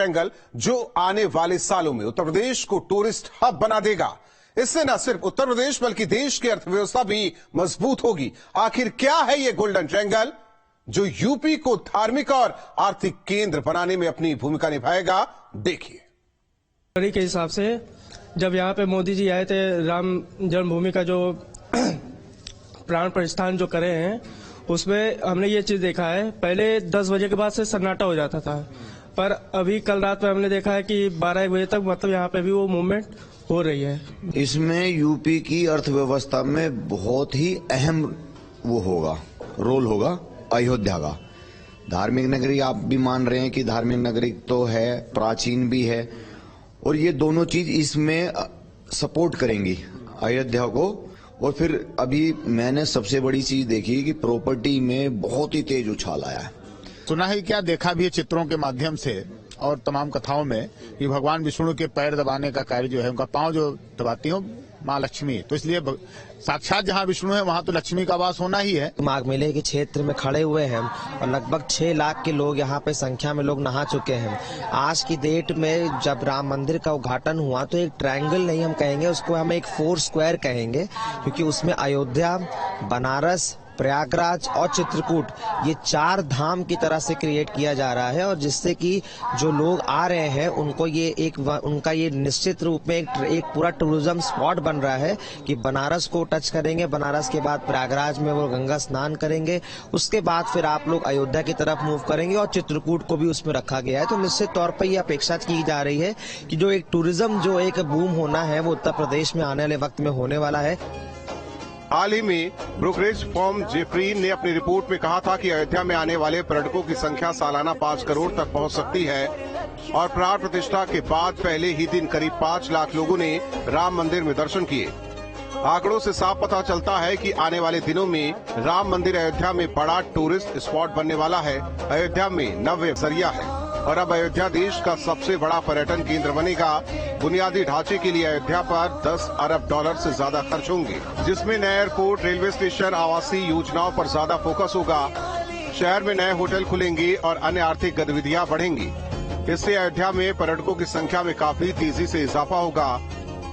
Triangle जो आने वाले सालों में उत्तर प्रदेश को टूरिस्ट हब बना देगा। इससे न सिर्फ उत्तर प्रदेश बल्कि देश की अर्थव्यवस्था भी मजबूत होगी। आखिर क्या है ये गोल्डन ट्रायंगल जो यूपी को धार्मिक और आर्थिक केंद्र बनाने में अपनी भूमिका निभाएगा? देखिए। के हिसाब से जब यहाँ पे मोदी जी आए थे, राम जन्मभूमि का जो प्राण प्रतिष्ठान जो करे हैं, उसमें हमने ये चीज देखा है, पहले 10 बजे के बाद से सन्नाटा हो जाता था, पर अभी कल रात में हमने देखा है कि 12-1 बजे तक मतलब यहाँ पे भी वो मूवमेंट हो रही है। इसमें यूपी की अर्थव्यवस्था में बहुत ही अहम वो होगा, रोल होगा अयोध्या का। धार्मिक नगरी आप भी मान रहे हैं कि धार्मिक नगरी तो है, प्राचीन भी है, और ये दोनों चीज इसमें सपोर्ट करेंगी अयोध्या को। और फिर अभी मैंने सबसे बड़ी चीज देखी कि प्रॉपर्टी में बहुत ही तेज उछाल आया है। सुना है, क्या देखा भी है चित्रों के माध्यम से और तमाम कथाओं में कि भगवान विष्णु के पैर दबाने का कार्य जो है, उनका पांव जो दबाती हो माँ लक्ष्मी, तो इसलिए साक्षात जहाँ विष्णु है वहाँ तो लक्ष्मी का वास होना ही है। माघ मेले के क्षेत्र में खड़े हुए हैं और लगभग 6 लाख के लोग यहाँ पे संख्या में लोग नहा चुके हैं। आज की डेट में जब राम मंदिर का उद्घाटन हुआ तो एक ट्रायंगल नहीं हम कहेंगे, उसको हम एक 4 स्क्वायर कहेंगे, क्योंकि उसमें अयोध्या, बनारस, प्रयागराज और चित्रकूट, ये 4 धाम की तरह से क्रिएट किया जा रहा है, और जिससे कि जो लोग आ रहे हैं उनको ये उनका ये निश्चित रूप में एक पूरा टूरिज्म स्पॉट बन रहा है कि बनारस को टच करेंगे, बनारस के बाद प्रयागराज में वो गंगा स्नान करेंगे, उसके बाद फिर आप लोग अयोध्या की तरफ मूव करेंगे, और चित्रकूट को भी उसमें रखा गया है। तो निश्चित तौर पर यह अपेक्षा की जा रही है कि जो एक टूरिज्म जो एक बूम होना है वो उत्तर प्रदेश में आने वाले वक्त में होने वाला है। हाल ही में ब्रोकरेज फर्म जेफरी ने अपनी रिपोर्ट में कहा था कि अयोध्या में आने वाले पर्यटकों की संख्या सालाना 5 करोड़ तक पहुंच सकती है, और प्राण प्रतिष्ठा के बाद पहले ही दिन करीब 5 लाख लोगों ने राम मंदिर में दर्शन किए। आंकड़ों से साफ पता चलता है कि आने वाले दिनों में राम मंदिर अयोध्या में बड़ा टूरिस्ट स्पॉट बनने वाला है। अयोध्या में नव्य जरिया है और अब अयोध्या देश का सबसे बड़ा पर्यटन केंद्र बनेगा। बुनियादी ढांचे के लिए अयोध्या पर 10 अरब डॉलर से ज्यादा खर्च होंगे, जिसमें नए एयरपोर्ट, रेलवे स्टेशन, आवासीय योजनाओं पर ज्यादा फोकस होगा। शहर में नए होटल खुलेंगे और अन्य आर्थिक गतिविधियां बढ़ेंगी। इससे अयोध्या में पर्यटकों की संख्या में काफी तेजी से इजाफा होगा।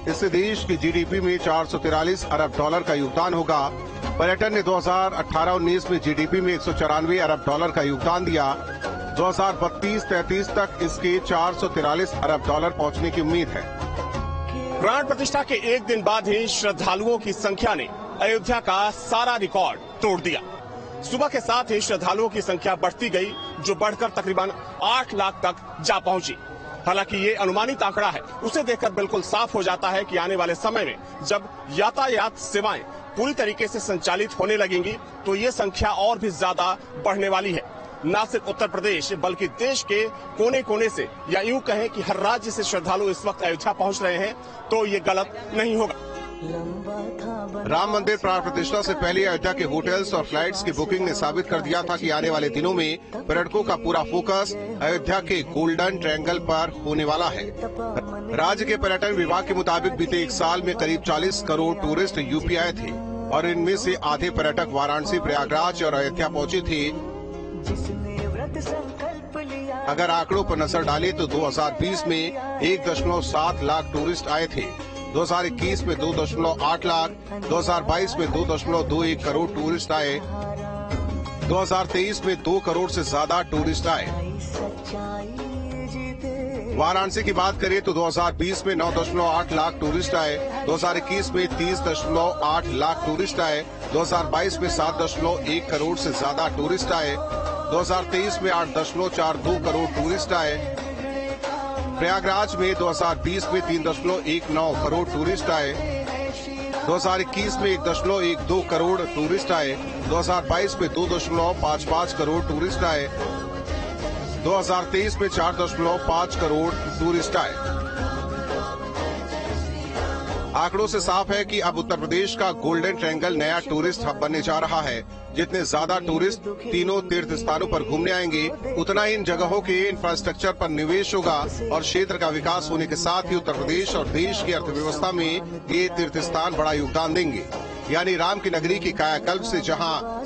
इससे देश की जीडीपी में 443 अरब डॉलर का योगदान होगा। पर्यटन ने 2018-19 में जीडीपी में 194 अरब डॉलर का योगदान दिया। 2032-33 तक इसके 443 अरब डॉलर पहुंचने की उम्मीद है। प्राण प्रतिष्ठा के एक दिन बाद ही श्रद्धालुओं की संख्या ने अयोध्या का सारा रिकॉर्ड तोड़ दिया। सुबह के साथ ही श्रद्धालुओं की संख्या बढ़ती गई, जो बढ़कर तकरीबन 8 लाख तक जा पहुंची। हालांकि ये अनुमानित आंकड़ा है, उसे देखकर बिल्कुल साफ हो जाता है कि आने वाले समय में जब यातायात सेवाएं पूरी तरीके से संचालित होने लगेंगी तो ये संख्या और भी ज्यादा बढ़ने वाली है। न सिर्फ उत्तर प्रदेश बल्कि देश के कोने कोने से, या यूं कहें कि हर राज्य से श्रद्धालु इस वक्त अयोध्या पहुंच रहे हैं, तो ये गलत नहीं होगा। राम मंदिर प्राण प्रतिष्ठा से पहले अयोध्या के होटल्स और फ्लाइट्स की बुकिंग ने साबित कर दिया था कि आने वाले दिनों में पर्यटकों का पूरा फोकस अयोध्या के गोल्डन ट्रायंगल पर होने वाला है। राज्य के पर्यटन विभाग के मुताबिक बीते 1 साल में करीब 40 करोड़ टूरिस्ट यूपी आए थे, और इनमें से आधे पर्यटक वाराणसी, प्रयागराज और अयोध्या पहुंचे थे। अगर आंकड़ों पर नजर डालें तो 2020 में 1.7 लाख टूरिस्ट आए थे, 2021 में 2.8 लाख, 2022 में 2.21 करोड़ टूरिस्ट आए, 2023 में 2 करोड़ से ज्यादा टूरिस्ट आए। वाराणसी की बात करें तो 2020 में 9.8 लाख टूरिस्ट आए, 2021 में 30.8 लाख टूरिस्ट आए, 2022 में 7.1 करोड़ से ज्यादा टूरिस्ट आए, 2023 में 8.42 करोड़ टूरिस्ट आए। प्रयागराज में 2020 में 3.19 करोड़ टूरिस्ट आए, 2021 में 1.12 करोड़ टूरिस्ट आए, 2022 में 2.55 करोड़ टूरिस्ट आए, 2023 में 4.5 करोड़ टूरिस्ट आए। आंकड़ों से साफ है कि अब उत्तर प्रदेश का गोल्डन ट्रायंगल नया टूरिस्ट हब बनने जा रहा है। जितने ज्यादा टूरिस्ट तीनों तीर्थ स्थानों पर घूमने आएंगे, उतना इन जगहों के इंफ्रास्ट्रक्चर पर निवेश होगा, और क्षेत्र का विकास होने के साथ ही उत्तर प्रदेश और देश की अर्थव्यवस्था में ये तीर्थ स्थान बड़ा योगदान देंगे। यानी राम की नगरी की कायाकल्प से जहां